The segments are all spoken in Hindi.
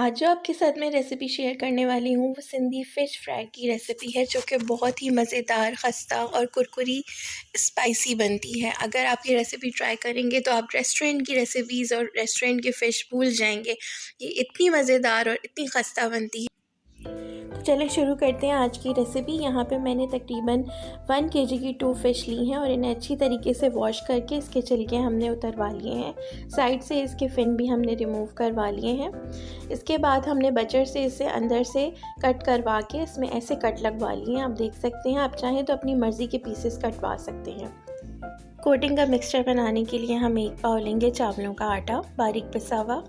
आज जो आपके साथ मैं रेसिपी शेयर करने वाली हूँ वो सिंधी फ़िश फ्राई की रेसिपी है, जो कि बहुत ही मज़ेदार, खस्ता और कुरकुरी स्पाइसी बनती है। अगर आप ये रेसिपी ट्राई करेंगे तो आप रेस्टोरेंट की रेसिपीज़ और रेस्टोरेंट की फ़िश भूल जाएंगे। ये इतनी मज़ेदार और इतनी खस्ता बनती है। तो चलिए शुरू करते हैं आज की रेसिपी। यहाँ पे मैंने तकरीबन 1 केजी की 2 फ़िश ली हैं और इन्हें अच्छी तरीके से वॉश करके इसके छिलके हमने उतरवा लिए हैं। साइड से इसके फिन भी हमने रिमूव करवा लिए हैं। इसके बाद हमने बचर से इसे अंदर से कट करवा के इसमें ऐसे कट लगवा लिए हैं। आप देख सकते हैं, आप चाहें तो अपनी मर्ज़ी के पीसेस कटवा सकते हैं। कोटिंग का मिक्सचर बनाने के लिए हम 1 पाव लेंगे चावलों का आटा बारीक पिसा हुआ,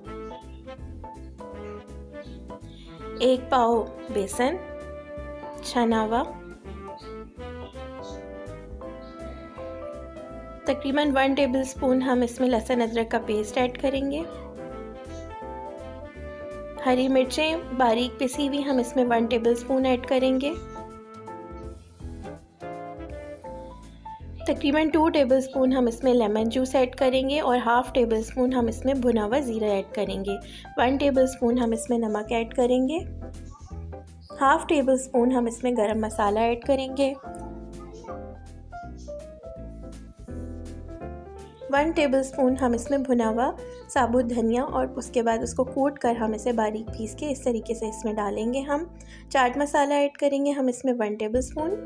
1 पाव बेसन छना हुआ, तकरीबन 1 टेबलस्पून हम इसमें लहसुन अदरक का पेस्ट ऐड करेंगे। हरी मिर्चें बारीक पिसी हुई हम इसमें 1 टेबलस्पून ऐड करेंगे। तकरीबन 2 टेबलस्पून हम इसमें लेमन जूस ऐड करेंगे और हाफ़ टेबलस्पून हम इसमें भुना हुआ ज़ीरा ऐड करेंगे। 1 टेबलस्पून हम इसमें नमक ऐड करेंगे। हाफ़ टेबलस्पून हम इसमें गरम मसाला ऐड करेंगे। 1 टेबलस्पून हम इसमें भुना हुआ साबुत धनिया और उसके बाद उसको कूट कर हम इसे बारीक पीस के इस तरीके से इसमें डालेंगे। हम चाट मसाला ऐड करेंगे हम इसमें 1 टेबलस्पून,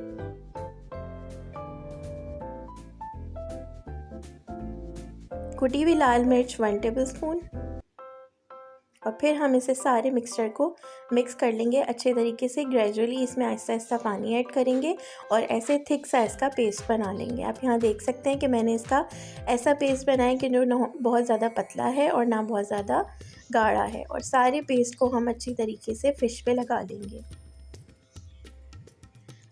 कुटी हुई लाल मिर्च 1 टेबलस्पून और फिर हम इसे सारे मिक्सचर को मिक्स कर लेंगे अच्छे तरीके से। ग्रेजुअली इसमें आहिस्ता आहिस्ता पानी ऐड करेंगे और ऐसे थिक सा इसका पेस्ट बना लेंगे। आप यहाँ देख सकते हैं कि मैंने इसका ऐसा पेस्ट बनाया कि जो ना बहुत ज़्यादा पतला है और ना बहुत ज़्यादा गाढ़ा है, और सारे पेस्ट को हम अच्छी तरीके से फ़िश पे लगा लेंगे।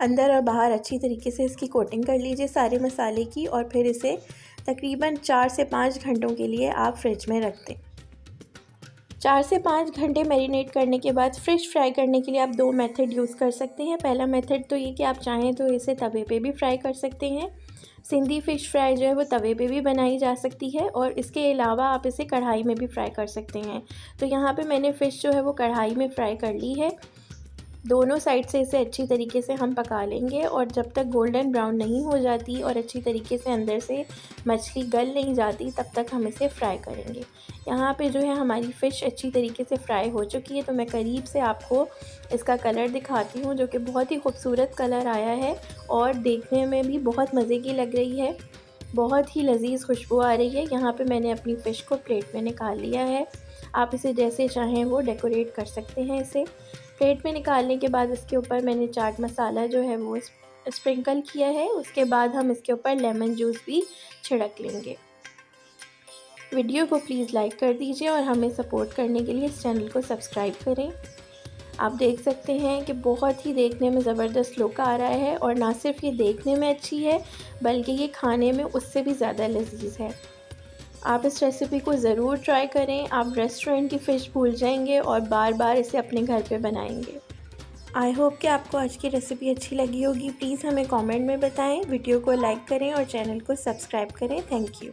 अंदर और बाहर अच्छी तरीके से इसकी कोटिंग कर लीजिए सारे मसाले की, और फिर इसे तकरीबन 4 से 5 घंटों के लिए आप फ्रिज में रख दें। 4 से 5 घंटे मैरिनेट करने के बाद फ़िश फ्राई करने के लिए आप 2 मेथड यूज़ कर सकते हैं। पहला मेथड तो ये कि आप चाहें तो इसे तवे पे भी फ्राई कर सकते हैं। सिंधी फ़िश फ्राई जो है वो तवे पे भी बनाई जा सकती है, और इसके अलावा आप इसे कढ़ाई में भी फ्राई कर सकते हैं। तो यहाँ पे मैंने फ़िश जो है वो कढ़ाई में फ्राई कर ली है। दोनों साइड से इसे अच्छी तरीके से हम पका लेंगे, और जब तक गोल्डन ब्राउन नहीं हो जाती और अच्छी तरीके से अंदर से मछली गल नहीं जाती तब तक हम इसे फ्राई करेंगे। यहाँ पे जो है हमारी फ़िश अच्छी तरीके से फ्राई हो चुकी है, तो मैं करीब से आपको इसका कलर दिखाती हूँ, जो कि बहुत ही खूबसूरत कलर आया है और देखने में भी बहुत मज़े की लग रही है। बहुत ही लजीज खुशबू आ रही है। यहाँ पे मैंने अपनी फ़िश को प्लेट में निकाल लिया है। आप इसे जैसे चाहें वो डेकोरेट कर सकते हैं। इसे प्लेट में निकालने के बाद इसके ऊपर मैंने चाट मसाला जो है वो स्प्रिंकल किया है। उसके बाद हम इसके ऊपर लेमन जूस भी छिड़क लेंगे। वीडियो को प्लीज़ लाइक कर दीजिए और हमें सपोर्ट करने के लिए इस चैनल को सब्सक्राइब करें। आप देख सकते हैं कि बहुत ही देखने में ज़बरदस्त लुक आ रहा है, और ना सिर्फ ये देखने में अच्छी है बल्कि ये खाने में उससे भी ज़्यादा लजीज है। आप इस रेसिपी को ज़रूर ट्राई करें। आप रेस्टोरेंट की फ़िश भूल जाएंगे और बार बार इसे अपने घर पे बनाएंगे। आई होप कि आपको आज की रेसिपी अच्छी लगी होगी। प्लीज़ हमें कमेंट में बताएं, वीडियो को लाइक करें और चैनल को सब्सक्राइब करें। Thank you.